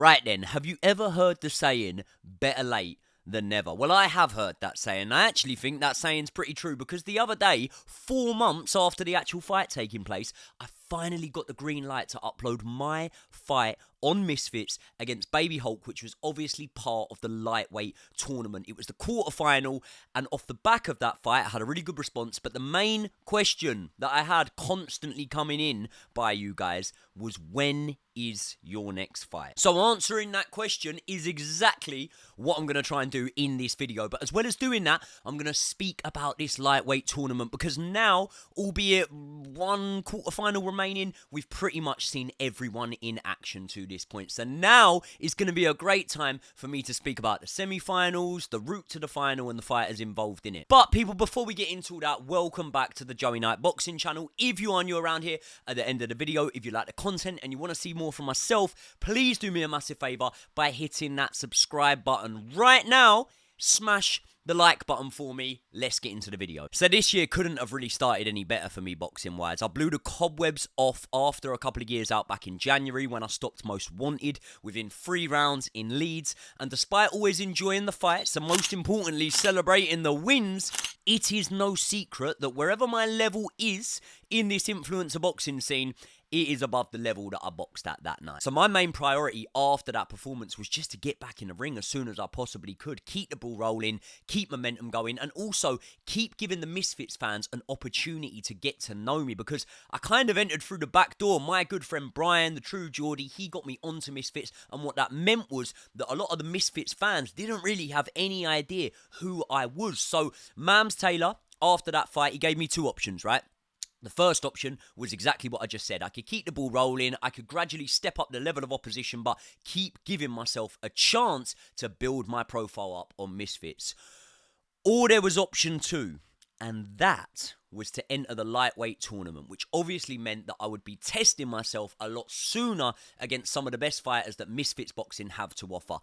Right then, have you ever heard the saying, better late than never? Well, I have heard that saying. I actually think that saying's pretty true because the other day, 4 months after the actual fight taking place, I finally got the green light to upload my fight on Misfits against Baby Hulk, which was obviously part of the lightweight tournament. It was the quarterfinal, and off the back of that fight, I had a really good response. But the main question that I had constantly coming in by you guys was, when is your next fight? So answering that question is exactly what I'm going to try and do in this video. But as well as doing that, I'm going to speak about this lightweight tournament because now, albeit one quarterfinal remaining, we've pretty much seen everyone in action to this point. So now is going to be a great time for me to speak about the semi-finals, the route to the final, and the fighters involved in it. But people, before we get into all that, welcome back to the Joey Knight Boxing channel. If you are new around here, at the end of the video, if you like the content and you want to see more from myself, please do me a massive favor by hitting that subscribe button right now. Smash the like button for me. Let's get into the video. So this year couldn't have really started any better for me boxing wise. I blew the cobwebs off after a couple of years out back in January when I stopped Most Wanted within 3 rounds in Leeds, and despite always enjoying the fights and most importantly celebrating the wins, it is no secret that wherever my level is in this influencer boxing scene, it is above the level that I boxed at that night. So my main priority after that performance was just to get back in the ring as soon as I possibly could, keep the ball rolling, keep momentum going, and also keep giving the Misfits fans an opportunity to get to know me, because I kind of entered through the back door. My good friend Brian, the true Geordie, he got me onto Misfits, and what that meant was that a lot of the Misfits fans didn't really have any idea who I was. So Mams Taylor, after that fight, he gave me 2 options, right? The first option was exactly what I just said. I could keep the ball rolling, I could gradually step up the level of opposition, but keep giving myself a chance to build my profile up on Misfits. Or there was option 2, and that was to enter the lightweight tournament, which obviously meant that I would be testing myself a lot sooner against some of the best fighters that Misfits Boxing have to offer.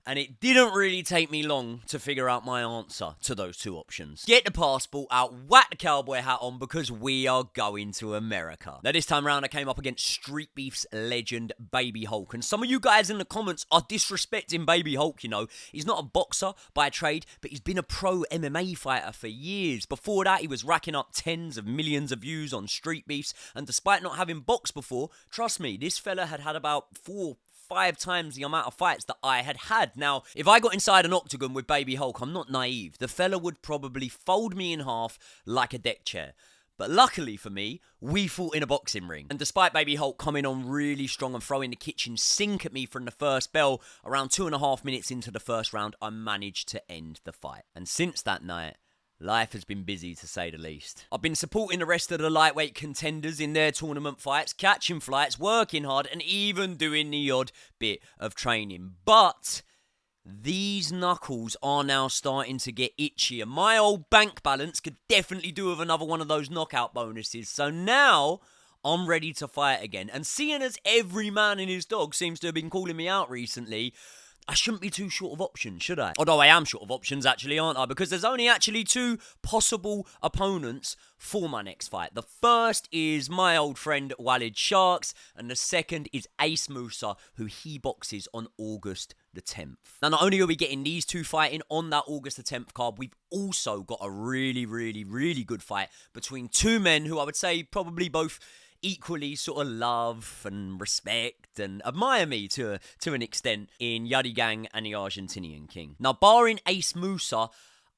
And it didn't really take me long to figure out my answer to those 2 options. Get the passport out, whack the cowboy hat on, because we are going to America. Now this time around I came up against Street Beef's legend, Baby Hulk. And some of you guys in the comments are disrespecting Baby Hulk, you know. He's not a boxer by trade, but he's been a pro MMA fighter for years. Before that, he was racking up tens of millions of views on Street Beefs. And despite not having boxed before, trust me, this fella had had about 4-5 times the amount of fights that I had had. Now, if I got inside an octagon with Baby Hulk, I'm not naive. The fella would probably fold me in half like a deck chair. But luckily for me, we fought in a boxing ring. And despite Baby Hulk coming on really strong and throwing the kitchen sink at me from the first bell, around 2.5 minutes into the first round, I managed to end the fight. And since that night, life has been busy, to say the least. I've been supporting the rest of the lightweight contenders in their tournament fights, catching flights, working hard, and even doing the odd bit of training. But these knuckles are now starting to get itchy, and my old bank balance could definitely do with another one of those knockout bonuses. So now I'm ready to fight again. And seeing as every man and his dog seems to have been calling me out recently, I shouldn't be too short of options, should I? Although I am short of options, actually, aren't I? Because there's only actually 2 possible opponents for my next fight. The first is my old friend Walid Sharks, and the second is Ace Musa, who he boxes on August the 10th. Now, not only are we getting these 2 fighting on that August the 10th card, we've also got a really, really, really good fight between 2 men who I would say probably both equally sort of love and respect and admire me to an extent in Yadi Gang and the Argentinian King. Now, barring Ace Musa,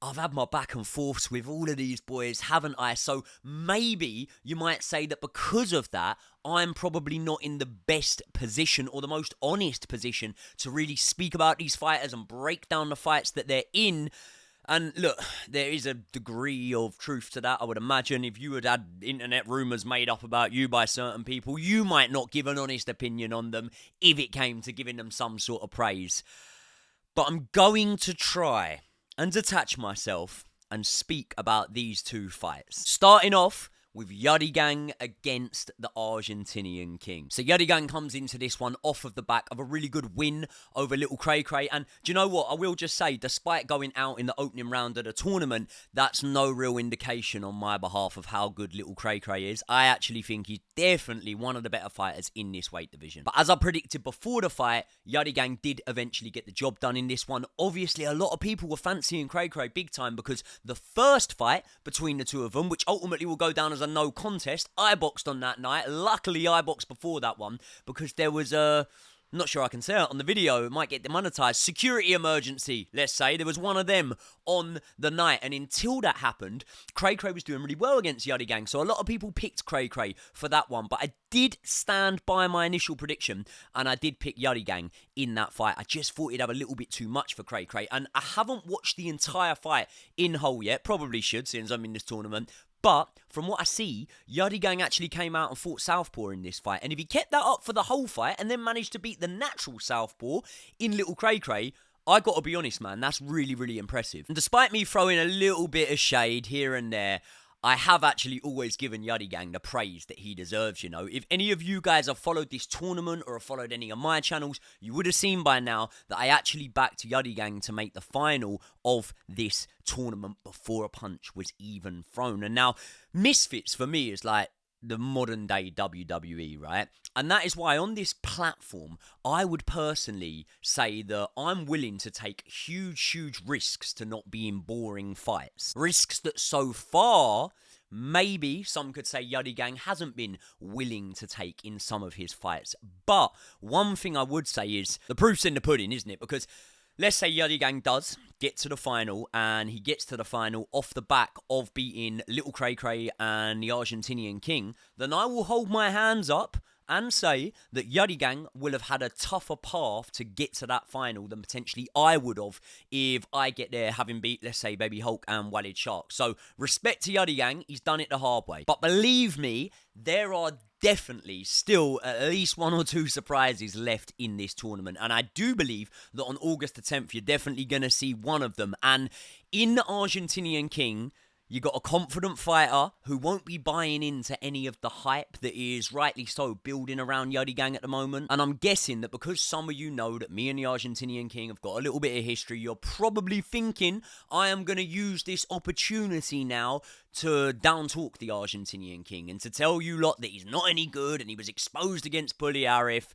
I've had my back and forths with all of these boys, haven't I? So maybe you might say that because of that, I'm probably not in the best position or the most honest position to really speak about these fighters and break down the fights that they're in. And look, there is a degree of truth to that. I would imagine if you had had internet rumours made up about you by certain people, you might not give an honest opinion on them if it came to giving them some sort of praise. But I'm going to try and detach myself and speak about these 2 fights. Starting off with Yadigang against the Argentinian King. So Yadigang comes into this one off of the back of a really good win over Little Cray Cray. And do you know what? I will just say, despite going out in the opening round of the tournament, that's no real indication on my behalf of how good Little Cray Cray is. I actually think he's definitely one of the better fighters in this weight division. But as I predicted before the fight, Yadigang did eventually get the job done in this one. Obviously, a lot of people were fancying Cray Cray big time because the first fight between the two of them, which ultimately will go down as a no contest, I boxed on that night. Luckily, I boxed before that one because there was a... I'm not sure I can say it on the video, it might get demonetized. Security emergency, let's say. There was one of them on the night. And until that happened, Cray Cray was doing really well against Yadigang. So a lot of people picked Cray Cray for that one. But I did stand by my initial prediction. And I did pick Yadigang in that fight. I just thought he'd have a little bit too much for Cray Cray. And I haven't watched the entire fight in whole yet. Probably should, since I'm in this tournament. But from what I see, Yadigang actually came out and fought Southpaw in this fight. And if he kept that up for the whole fight and then managed to beat the natural Southpaw in Little Cray Cray, I got to be honest, man, that's really, really impressive. And despite me throwing a little bit of shade here and there, I have actually always given Yadigang the praise that he deserves, you know. If any of you guys have followed this tournament or have followed any of my channels, you would have seen by now that I actually backed Yadigang to make the final of this tournament before a punch was even thrown. And now, Misfits for me is like the modern day WWE, right? And that is why on this platform, I would personally say that I'm willing to take huge risks to not be in boring fights. Risks that so far, maybe some could say Yadigang hasn't been willing to take in some of his fights. But one thing I would say is, the proof's in the pudding, isn't it? Because let's say Yadigang does get to the final, and he gets to the final off the back of beating Little Cray Cray and the Argentinian King, then I will hold my hands up and say that Yadigang will have had a tougher path to get to that final than potentially I would have if I get there having beat, let's say, Baby Hulk and Walid Shark. So, respect to Yadigang, he's done it the hard way. But believe me, there are definitely still at least one or two surprises left in this tournament. And I do believe that on August the 10th, you're definitely going to see one of them. And in the Argentinian King, you got a confident fighter who won't be buying into any of the hype that is rightly so building around Yadigang at the moment. And I'm guessing that because some of you know that me and the Argentinian King have got a little bit of history, you're probably thinking I am going to use this opportunity now to down-talk the Argentinian King and to tell you lot that he's not any good and he was exposed against Puliarif,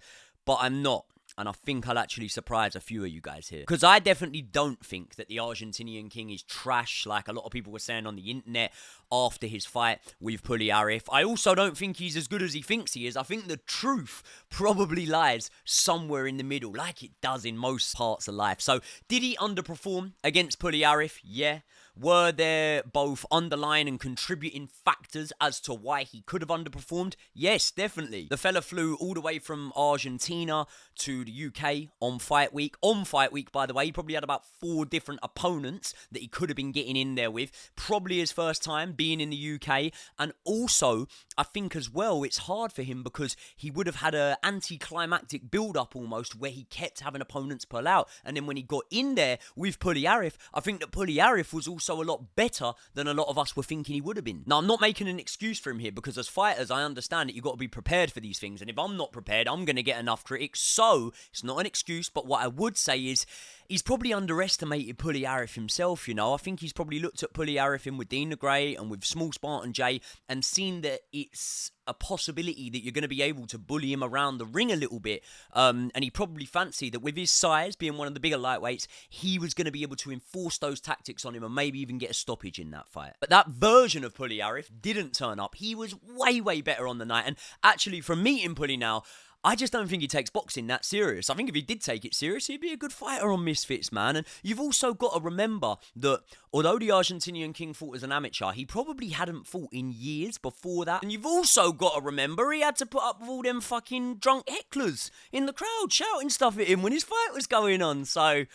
but I'm not. And I think I'll actually surprise a few of you guys here. Because I definitely don't think that the Argentinian King is trash, like a lot of people were saying on the internet after his fight with Puliarif. I also don't think he's as good as he thinks he is. I think the truth probably lies somewhere in the middle, like it does in most parts of life. So, did he underperform against Puliarif? Yeah. Were there both underlying and contributing factors as to why he could have underperformed? Yes, definitely. The fella flew all the way from Argentina to the UK on fight week. On fight week, by the way, he probably had about 4 different opponents that he could have been getting in there with. Probably his first time being in the UK. And also, I think as well, it's hard for him because he would have had an anticlimactic build-up almost where he kept having opponents pull out. And then when he got in there with Puliarif, I think that Puliarif was also a lot better than a lot of us were thinking he would have been. Now, I'm not making an excuse for him here because as fighters, I understand that you've got to be prepared for these things. And if I'm not prepared, I'm going to get enough critics. So, it's not an excuse, but what I would say is he's probably underestimated Puliarif himself, you know. I think he's probably looked at Puliarif in with Dean the Great and with Small Spartan J and seen that it's a possibility that you're going to be able to bully him around the ring a little bit. And he probably fancied that with his size, being one of the bigger lightweights, he was going to be able to enforce those tactics on him and maybe even get a stoppage in that fight. But that version of Puliarif didn't turn up. He was way better on the night. And actually, from meeting Puli now, I just don't think he takes boxing that serious. I think if he did take it serious, he'd be a good fighter on Misfits, man. And you've also got to remember that although the Argentinian King fought as an amateur, he probably hadn't fought in years before that. And you've also got to remember he had to put up with all them fucking drunk hecklers in the crowd shouting stuff at him when his fight was going on. So,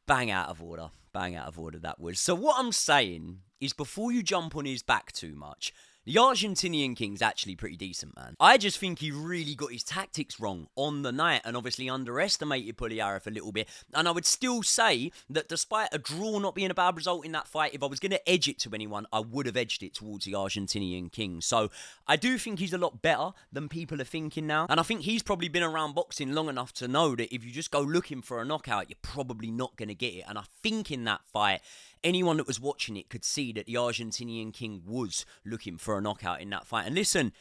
bang out of order. Bang out of order that was. So what I'm saying is before you jump on his back too much, The Argentinian King's actually pretty decent, man. I just think he really got his tactics wrong on the night and obviously underestimated Puliarov a little bit. And I would still say that despite a draw not being a bad result in that fight, if I was going to edge it to anyone, I would have edged it towards the Argentinian King. So I do think he's a lot better than people are thinking now. And I think he's probably been around boxing long enough to know that if you just go looking for a knockout, you're probably not going to get it. And I think in that fight, anyone that was watching it could see that the Argentinian King was looking for a knockout in that fight. And listen,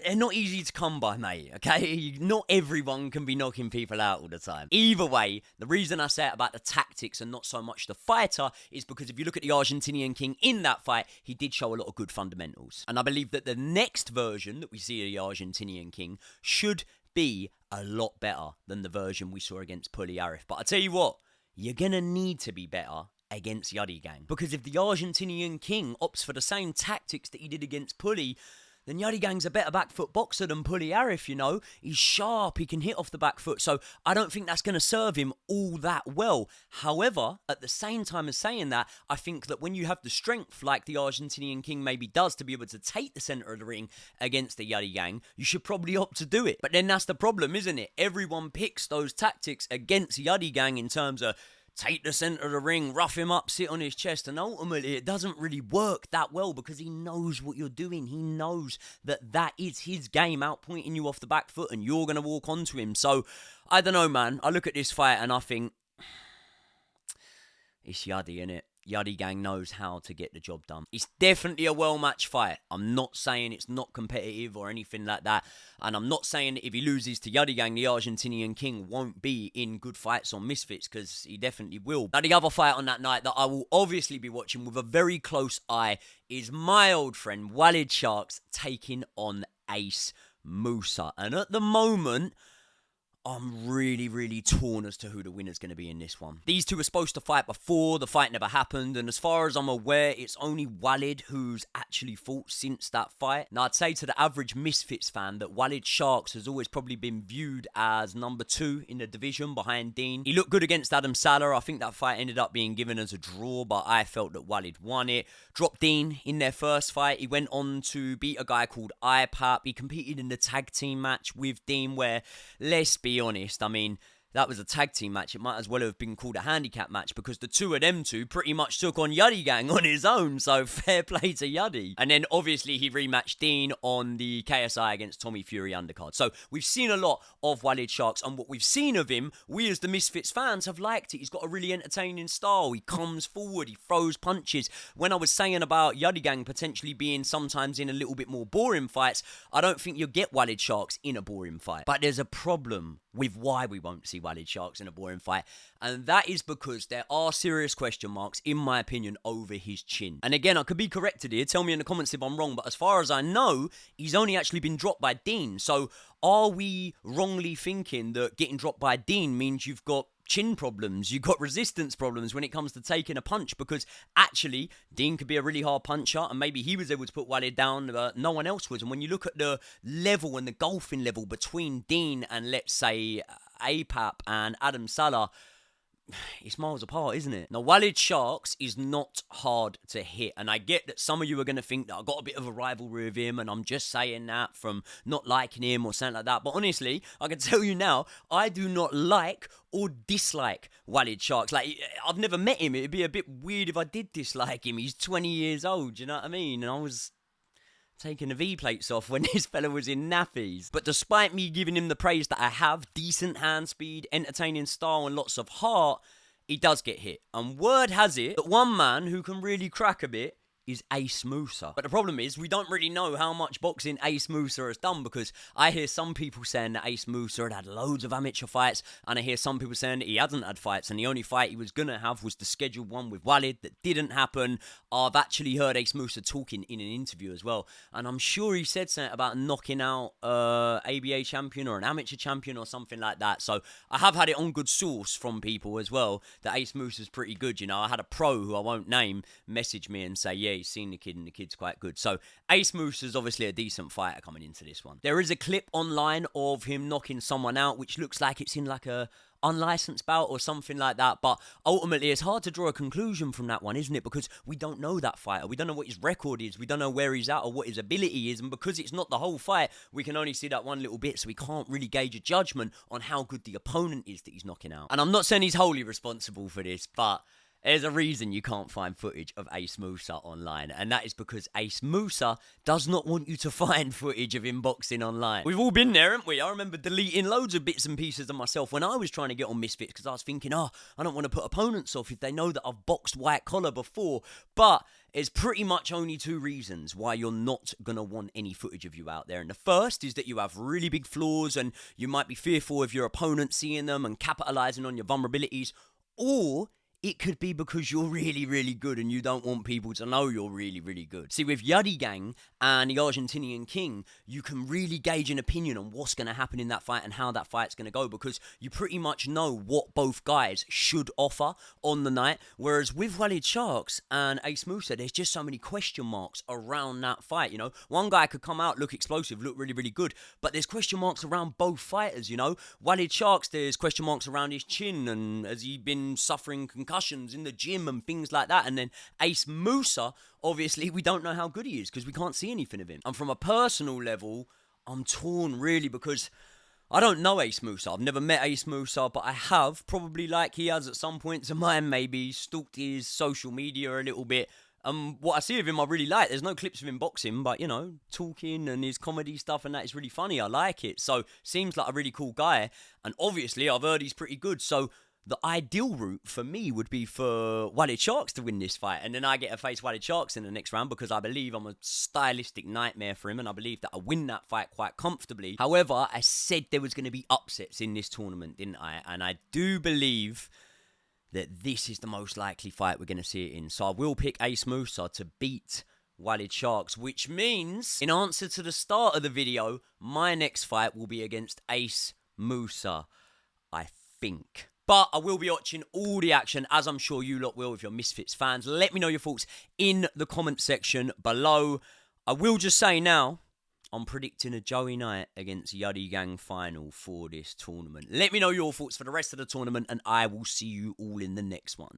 they're not easy to come by, mate, okay? Not everyone can be knocking people out all the time. Either way, the reason I say it about the tactics and not so much the fighter is because if you look at the Argentinian King in that fight, he did show a lot of good fundamentals. And I believe that the next version that we see of the Argentinian King should be a lot better than the version we saw against Puliarov. But I tell you what, you're going to need to be better against Yadigan. Because if the Argentinian King opts for the same tactics that he did against Puli, then Yadigang's a better back foot boxer than Puliarov, you know. He's sharp, he can hit off the back foot, so I don't think that's going to serve him all that well. However, at the same time as saying that, I think that when you have the strength like the Argentinian King maybe does to be able to take the centre of the ring against the Yadigang, you should probably opt to do it. But then that's the problem, isn't it? Everyone picks those tactics against Yadigang in terms of take the centre of the ring, rough him up, sit on his chest, and ultimately it doesn't really work that well because he knows what you're doing. He knows that that is his game, out pointing you off the back foot, and you're going to walk onto him. So, I don't know, man. I look at this fight and I think, it's Yadi, innit? Yadigang knows how to get the job done. It's definitely a well-matched fight. I'm not saying it's not competitive or anything like that. And I'm not saying that if he loses to Yadigang, the Argentinian King won't be in good fights on Misfits, because he definitely will. Now, the other fight on that night that I will obviously be watching with a very close eye is my old friend Walid Sharks taking on Ace Musa. And at the moment, I'm really torn as to who the winner's going to be in this one. These two were supposed to fight before, the fight never happened, and as far as I'm aware, it's only Walid who's actually fought since that fight. Now, I'd say to the average Misfits fan that Walid Sharks has always probably been viewed as number 2 in the division behind Dean. He looked good against Adam Salah. I think that fight ended up being given as a draw, but I felt that Walid won it. Dropped Dean in their first fight. He went on to beat a guy called IPAP. He competed in the tag team match with Dean where, let's be honest, I mean, that was a tag team match. It might as well have been called a handicap match because the two of them two pretty much took on Yadigang on his own, so fair play to Yadi. And then obviously he rematched Dean on the KSI against Tommy Fury undercard. So we've seen a lot of Walid Sharks, and what we've seen of him, we as the Misfits fans have liked it. He's got a really entertaining style. He comes forward, he throws punches. When I was saying about Yadigang potentially being sometimes in a little bit more boring fights, I don't think you'll get Walid Sharks in a boring fight. But there's a problem with why we won't see Walid Sharks in a boring fight, and that is because there are serious question marks, in my opinion, over his chin. And again, I could be corrected here, tell me in the comments if I'm wrong, but as far as I know, he's only actually been dropped by Dean. So are we wrongly thinking that getting dropped by Dean means you've got chin problems, you've got resistance problems when it comes to taking a punch? Because actually, Dean could be a really hard puncher, and maybe he was able to put Walid down, but no one else was. And when you look at the level and the golfing level between Dean and, let's say, APAP and Adam Salah, it's miles apart, isn't it? Now, Walid Sharks is not hard to hit, and I get that some of you are going to think that I've got a bit of a rivalry with him, and I'm just saying that from not liking him or something like that. But honestly, I can tell you now, I do not like or dislike Walid Sharks. Like, I've never met him. It'd be a bit weird if I did dislike him. He's 20 years old, you know what I mean? And I was taking the V-plates off when this fella was in nappies. But despite me giving him the praise that I have, decent hand speed, entertaining style, and lots of heart, he does get hit. And word has it that one man who can really crack a bit is Ace Musa. But the problem is, we don't really know how much boxing Ace Musa has done, because I hear some people saying that Ace Musa had loads of amateur fights, and I hear some people saying that he hasn't had fights, and the only fight he was going to have was the scheduled one with Walid that didn't happen. I've actually heard Ace Musa talking in an interview as well, and I'm sure he said something about knocking out ABA champion or an amateur champion or something like that. So I have had it on good source from people as well that Ace Musa's pretty good. You know, I had a pro who I won't name message me and say, yeah, he's seen the kid and the kid's quite good. So Ace Musa's obviously a decent fighter coming into this one. There is a clip online of him knocking someone out, which looks like it's in like a unlicensed bout or something like that, but ultimately it's hard to draw a conclusion from that one, isn't it? Because we don't know that fighter, we don't know what his record is, we don't know where he's at or what his ability is, and because it's not the whole fight, we can only see that one little bit, so we can't really gauge a judgment on how good the opponent is that he's knocking out. And I'm not saying he's wholly responsible for this, but there's a reason you can't find footage of Ace Musa online, and that is because Ace Musa does not want you to find footage of him boxing online. We've all been there, haven't we? I remember deleting loads of bits and pieces of myself when I was trying to get on Misfits because I was thinking, I don't want to put opponents off if they know that I've boxed white collar before. But there's pretty much only two reasons why you're not going to want any footage of you out there. And the first is that you have really big flaws and you might be fearful of your opponent seeing them and capitalizing on your vulnerabilities, or it could be because you're really, really good and you don't want people to know you're really, really good. See, with Yadi Gang and the Argentinian King, you can really gauge an opinion on what's going to happen in that fight and how that fight's going to go because you pretty much know what both guys should offer on the night. Whereas with Walid Sharks and Ace Musa, there's just so many question marks around that fight, you know. One guy could come out, look explosive, look really, really good, but there's question marks around both fighters, you know. Walid Sharks, there's question marks around his chin and has he been suffering concussions in the gym and things like that. And then Ace Musa, obviously, we don't know how good he is because we can't see anything of him. And from a personal level, I'm torn really because I don't know Ace Musa. I've never met Ace Musa, but I have, probably like he has at some points of mine, maybe stalked his social media a little bit. What I see of him, I really like. There's no clips of him boxing, but, you know, talking and his comedy stuff and that is really funny. I like it. So, seems like a really cool guy. And obviously, I've heard he's pretty good. So, the ideal route for me would be for Walid Sharks to win this fight. And then I get to face Walid Sharks in the next round because I believe I'm a stylistic nightmare for him. And I believe that I win that fight quite comfortably. However, I said there was going to be upsets in this tournament, didn't I? And I do believe that this is the most likely fight we're going to see it in. So I will pick Ace Musa to beat Walid Sharks, which means, in answer to the start of the video, my next fight will be against Ace Musa, I think. But I will be watching all the action, as I'm sure you lot will if you're Misfits fans. Let me know your thoughts in the comment section below. I will just say now, I'm predicting a Joey Knight against Yadi Gang final for this tournament. Let me know your thoughts for the rest of the tournament, and I will see you all in the next one.